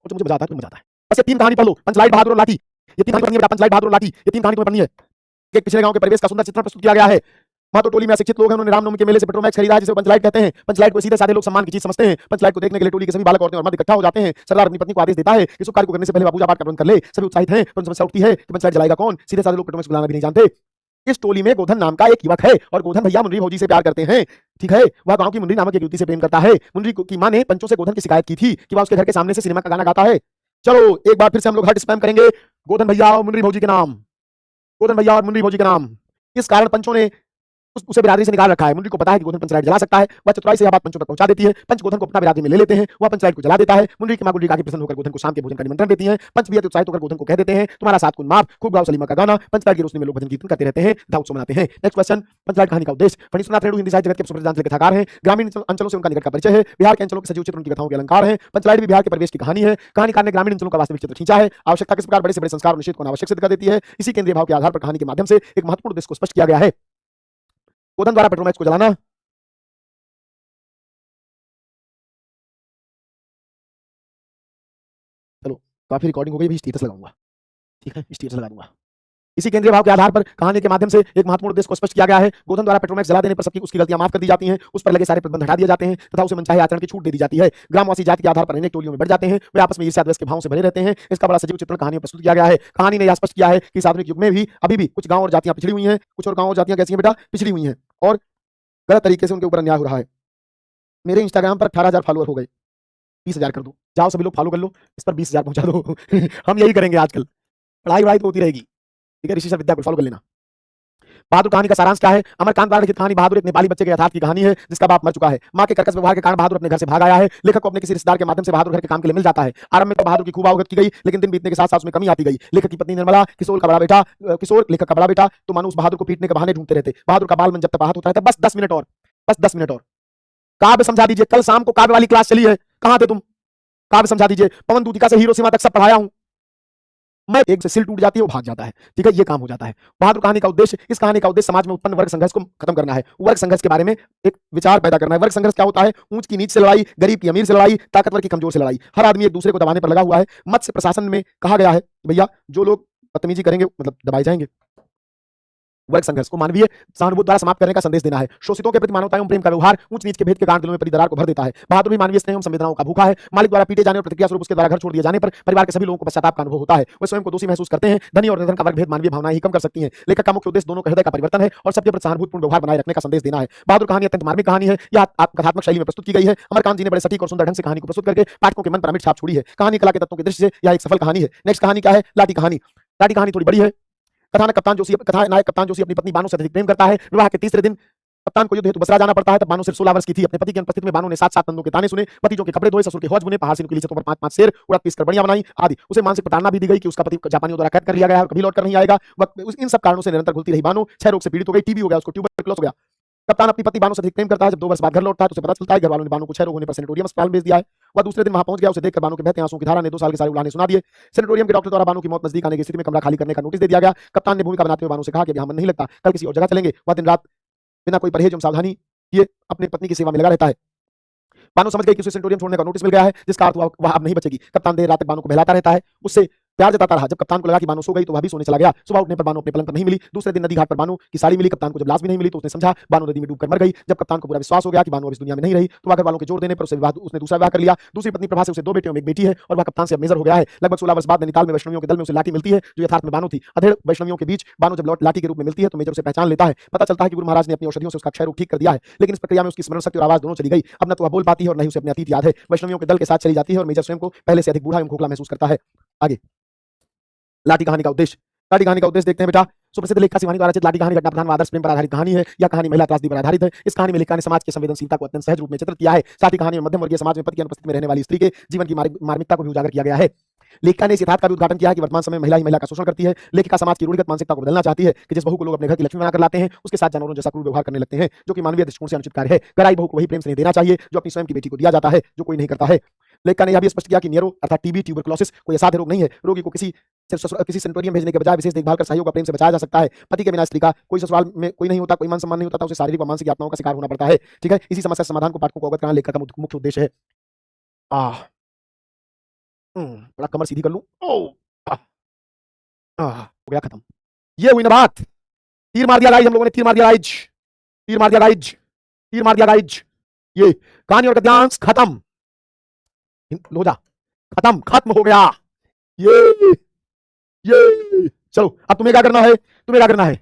और जो मुझे मजा आता है तो मजा आता है। बस ये 3 कहानी पढ़ लो, पंचलाइट, बहादुर और लाठी। ये 3 कहानी पढ़नी है बेटा, पंचलाइट, बहादुर और लाठी, ये 3 कहानी तुम्हें पढ़नी है। एक पिछले गांव के परिवेश का सुंदर चित्रण प्रस्तुत किया गया है। महतो टोली में अशिक्षित लोग हैं, उन्होंने रामनवमी के मेले से पेट्रोमैक्स खरीदा है, जिसे पंचलाइट कहते हैं। पंचलाइट को सीधे साधे लोग सम्मान की चीज समझते हैं। पंचलाइट को देखने के लिए टोली के सभी बालक, औरतें और मर्द इकट्ठा हो जाते हैं। सरदार अपनी पत्नी को आदेश देता है कि शुभ कार्य को करने से पहले वह पूजा पाठ का प्रबंध कर ले। सभी उत्साहित हैं, परंतु समस्या उठती है कि पंचलाइट जलाएगा कौन। सीधे साधे लोग पेट्रोमैक्स बुलाना भी नहीं जानते। इस टोली में गोधन नाम का एक युवक है और गोधन भैया मुन्नी भौजी से प्यार करते हैं। ठीक है, वह गांव की मुन्नी नामक एक युवती से प्रेम करता है। मुन्नी की मां ने पंचों से गोधन की शिकायत की थी कि वह उसके घर के सामने से सिनेमा का गाना गाता है। चलो एक बार फिर से हम लोग हर्ट स्पैम करेंगे, गोधन भैया और मुन्नी भौजी के नाम, गोधन भैया और मुन्नी भौजी के नाम। इस कारण पंचों ने उसे बिरादरी से निकाल रखा है। मुन्नी को पता है कि गोधन पंचलाइट जला सकता है, वह चतुराई से यह बात पंचों तक पहुंचा देती है। पंच गोधन को अपना बिरादरी में ले लेते हैं, वह पंचलाइट को जला देता है। मुन्नी की मां गुड्डी काकी प्रसन्न होकर गोधन को शाम के भोजन का निमंत्रण देती है। पंच भी उत्साहित होकर गोधन को कह देते हैं, तुम्हारा 7 गुण माफ, खूब गाओ सलीमा का गाना। पंचलाइट की रोशनी में लोग भजन कीर्तन करते रहते हैं, दाऊद सो मनाते हैं। नेक्स्ट क्वेश्चन, पंचलाइट कहानी का उद्देश्य। फणीश्वरनाथ रेणु हिंदी साहित्य जगत के सुप्रसिद्ध कथाकार हैं। ग्रामीण अंचलों से उनका निकट का परिचय है। बिहार के अंचलों के सजीव चित्र उनकी कथाओं के अलंकार हैं। पंचलाइट भी बिहार के परिवेश की कहानी है। कहानीकार ने ग्रामीण अंचलों का वास्तविक चित्र खींचा है। आवश्यकता किस प्रकार बड़े से बड़े संस्कार और निषेध को अनावश्यक सिद्ध कर देती है। इसी केंद्रीय भाव के आधार पर कहानी के माध्यम से एक महत्वपूर्ण उद्देश्य को स्पष्ट किया गया है। गोधन द्वारा पेट्रोमैक्स को जलाना। चलो काफी रिकॉर्डिंग हो गई, भी स्टेटस लगाऊंगा, ठीक है, स्टेटस लगा दूंगा। इसी केंद्रीय भाव के आधार पर कहानी के माध्यम से एक महत्वपूर्ण उद्देश्य को स्पष्ट किया गया है। गोधन द्वारा पेट्रोमैक्स जला देने पर सबकी उसकी गलतियां माफ कर दी जाती हैं, उस पर लगे सारे प्रतिबंध हटा दिए जाते हैं तथा उसे मनचाहे आचरण की छूट दे दी जाती है। ग्रामवासी जाति के आधार पर अनेक टोलियों में बढ़ जाते हैं, वे आपस में ईर्ष्या द्वेष के भावों से भरे रहते हैं। इसका बड़ा सजीव चित्रण कहानी में प्रस्तुत किया गया है। कहानी ने यह स्पष्ट किया है कि इस आधुनिक युग में भी अभी भी कुछ गांव और जातियां पिछड़ी हुई हैं। कुछ और गांव और जातियां कैसी हैं बेटा, पिछड़ी हुई हैं और गलत तरीके से उनके ऊपर अन्याय हो रहा है। मेरे इंस्टाग्राम पर 18,000 फॉलोअर हो गए, 20,000 कर दो, जाओ सभी लोग फॉलो कर लो, इस पर 20,000 पहुंचा दो। हम यही करेंगे आजकल, पढ़ाई वढ़ाई तो होती रहेगी, ठीक है। ऋषि सर विद्या को फॉलो कर लेना। बहादुर कहानी का सारांश क्या है। अमरकांत द्वारा लिखित कहानी बहादुर एक नेपाली बच्चे के यथार्थ की कहानी है जिसका बाप मर चुका है। मां के कर्कश व्यवहार के कारण बहादुर अपने घर से भाग आया है। लेखक को अपने किसी रिश्तेदार के माध्यम से बहादुर घर के काम के लिए मिल जाता है। आरंभ में तो बहादुर की खूब आवगत की गई, लेकिन दिन बीतने के साथ साथ उसमें कमी आती गई। लेखक की पत्नी निर्मला, किशोर लेखक का बड़ा बेटा, तो मानो उस बहादुर को पीटने के बहाने ढूंढते रहते। बहादुर का बाल मन जब तक आहत होता रहता, बस 10 मिनट और, बस 10 मिनट और। काव्य समझा दीजिए, कल शाम को काव्य वाली क्लास चली है, कहां थे तुम? काव्य समझा दीजिए, पवन दूतिका से हिरोशिमा तक सब पढ़ाया हूं मैं। एक से सिल टूट जाती है, वो भाग जाता है, ठीक है, ये काम हो जाता है। बहादुर कहानी का उद्देश्य, इस कहानी का उद्देश्य समाज में उत्पन्न वर्ग संघर्ष को खत्म करना है। वर्ग संघर्ष के बारे में एक विचार पैदा करना है। वर्ग संघर्ष क्या होता है? ऊंच की नीच से लड़ाई, गरीब की अमीर से लड़ाई, ताकतवर की कमजोर से लड़ाई। हर आदमी एक दूसरे को दबाने पर लगा हुआ है। मत्स्य प्रशासन में कहा गया है भैया जो लोग बदतमीजी करेंगे मतलब दबाए जाएंगे। वर्ग संघर्ष को मानवीय सहानुभूति द्वारा समाप्त करने का संदेश देना है। शोषितों के प्रति मानवता एवं प्रेम का व्यवहार ऊंच नीच के भेद के कारण दिलों में पड़ी दरार को भर देता है। बहादुर भी मानवीय स्नेह एवं संवेदनाओं का भूखा है। मालिक द्वारा पीटे जाने और प्रतिक्रिया स्वरूप उसके द्वारा घर छोड़ दिए जाने पर परिवार के सभी लोगों को पश्चाताप का अनुभव होता है। वे स्वयं को दोषी महसूस करते हैं। धनी और निर्धन का वर्ग भेद मानवीय भावनाएं ही कम कर सकती हैं। लेखक का मुख्य उद्देश्य दोनों के हृदय का परिवर्तन है और सबके प्रति सहानुभूतिपूर्ण व्यवहार बनाए रखने का संदेश देना है। बहादुर कहानी अत्यंत मार्मिक कहानी है। यह कथात्मक शैली में प्रस्तुत की गई है। अमरकांत जी ने बड़े सटीक और सुंदर ढंग से कहानी को प्रस्तुत करके पाठकों के मन पर अमिट छाप छोड़ी है। कहानी कला के तत्वों की दृष्टि से यह एक सफल कहानी है। नेक्स्ट कहानी क्या है? लाठी कहानी। लाठी कहानी थोड़ी बड़ी है। कथानायक कप्तान जोशी अपनी पत्नी बानो से अत्यधिक प्रेम करता है। विवाह के तीसरे दिन कप्तान को युद्ध हेतु बसरा जाना पड़ता है। तब बानो सिर्फ 16 वर्ष की थी। अपने पति की अनुपस्थिति में बानो ने 7-7 तंदों के ताने सुने, भतीजों के कपड़े धोए, ससुर के हौज बुने, पहाड़ से नुकीली छतों पर 5-5 शेर, उड़द पीस कर बढ़िया बनाई आदि। उसे मानसिक प्रताड़ना भी दी गई कि उसका पति जापानियों द्वारा कैद कर लिया गया है, कभी लौट कर नहीं आएगा। इन सब कारणों से निरंतर घुलती रही बानो। क्षय रोग से पीड़ित हो गई, टीबी हो गया, उसको ट्यूबरकुलोस हो गया। कप्तान अपनी पत्नी बानो से अधिक प्रेम करता है। जब 2 वर्ष बाद घर लौटता है तो उसे पता चलता है घर वालों ने बानो को क्षय रोग होने पर सेनेटोरियम अस्पताल भेज दिया है। वह दूसरे दिन वहां पहुंच गया। उसे देखकर बानो के बहते आंसुओं की धारा ने 2 साल के सारे उड़ाने सुना दिए। सेनेटोरियम के डॉक्टर द्वारा बानो की मौत नजदीक आने की स्थिति में कमरा खाली करने का नोटिस दे दिया गया। कप्तान ने भूमिका बनाते हुए बानो से कहा कि अभी मन नहीं लगता, कल किसी और जगह चलेंगे। वह दिन रात बिना कोई परहेज एवं सावधानी किए अपनी पत्नी की सेवा में लगा रहता है। बानो समझ गई कि उसे सेनेटोरियम छोड़ने का नोटिस मिल गया है, जिसका अर्थ वह अब नहीं बचेगी। कप्तान देर रात तक बानो को बहलाता रहता है, उससे प्यार जताता रहा। जब कप्तान को लगा कि बानो सो गई तो वह भी सोने चला गया। सुबह उठने पर बानो अपने पलंग पर नहीं मिली। दूसरे दिन नदी घाट पर बानो की साड़ी मिली। कप्तान को जब लाश भी नहीं मिली तो उसने समझा बानो नदी में डूबकर मर गई। जब कप्तान को पूरा विश्वास हो गया कि बानो अब इस दुनिया में नहीं रही तो वह घर वालों के जोर देने पर उसने दूसरा विवाह कर लिया। दूसरी पत्नी प्रभा से उसे 2 बेटियों में एक बेटी है और वह कप्तान से अब मेजर हो गया है। लगभग 16 वर्ष बाद नैनीताल में वैष्णवियों के दल में उसे लाठी मिलती है जो यथार्थ में बानो थी। अधेड़ वैष्णवियों के बीच बानो जब लाठी के रूप में मिलती है तो मेजर उसे पहचान लेता है। पता चलता है कि गुरु महाराज ने अपनी औषधियों से उसका क्षय रोग ठीक कर दिया है, लेकिन इस प्रक्रिया में उसकी स्मरण शक्ति और आवाज दोनों चली गई। अब न तो वह बोल पाती है और न ही उसे अपने अतीत याद है। वैष्णवियों के दल के साथ चली जाती है और मेजर स्वयं को पहले से अधिक बूढ़ा एवं खोखला महसूस करता है। आगे लाठी कहानी का उद्देश्य। लाठी कहानी का उद्देश्य देखते हैं बेटा। सुप्रसिद्ध लेखक सिवानी द्वारा रचित लाठी कहानी घटना प्रधान आदर्श प्रेम पर आधारित कहानी है। यह कहानी महिला त्रासदी पर आधारित है। इस कहानी में लेखक ने समाज की संवेदनशीलता को अत्यंत सहज रूप में चित्रित किया है। साथ ही कहानी में मध्यम वर्गीय समाज में पति की अनुपस्थिति में रहने वाली स्त्री के जीवन की मार्मिकता को भी उजागर किया गया है। लेखिका ने इस यथार्थ का भी उद्घाटन किया है कि वर्तमान समय में महिला ही महिला का शोषण करती है। लेखिका समाज की रूढ़िगत मानसिकता को बदलना चाहती है कि जिस बहू को लोग अपने घर की लक्ष्मी बनाकर लाते हैं उसके साथ जानवरों जैसा क्रूर व्यवहार करने लगते हैं, जो कि मानवीय दृष्टिकोण से अनुचित कार्य है। घर आई बहू को वही प्रेम स्नेह देना चाहिए जो अपनी स्वयं की बेटी को दिया जाता है, जो कोई नहीं करता है। लेखिका ने यह भी स्पष्ट किया कि नियरो अर्थात टीबी ट्यूबरकुलोसिस कोई असाध्य रोग नहीं है। रोगी को किसी सेनेटोरियम भेजने के बजाय विशेष देखभाल कर सहयोग का प्रेम से बचाया जा सकता है। पति के बिना स्त्री का कोई ससुराल में कोई नहीं होता, कोई मान सम्मान नहीं होता, उसे शारीरिक व मानसिक यातनाओं का शिकार होना पड़ता है। ठीक है, इसी समस्या समाधान को पाठकों को अवगत कराना लेखक का मुख्य उद्देश्य है। बड़ा कमर सीधी कर लूं। हो गया खत्म। ये हुई ना बात। तीर मार दिया गाइज, हम लोगों ने तीर मार दिया गाइज, तीर मार दिया गाइज, तीर मार दिया गाइज। ये कहानी और गद्यांश खत्म। लो जा, खत्म, खत्म हो गया। ये चलो अब तुम्हें क्या करना है, तुम्हें क्या करना है।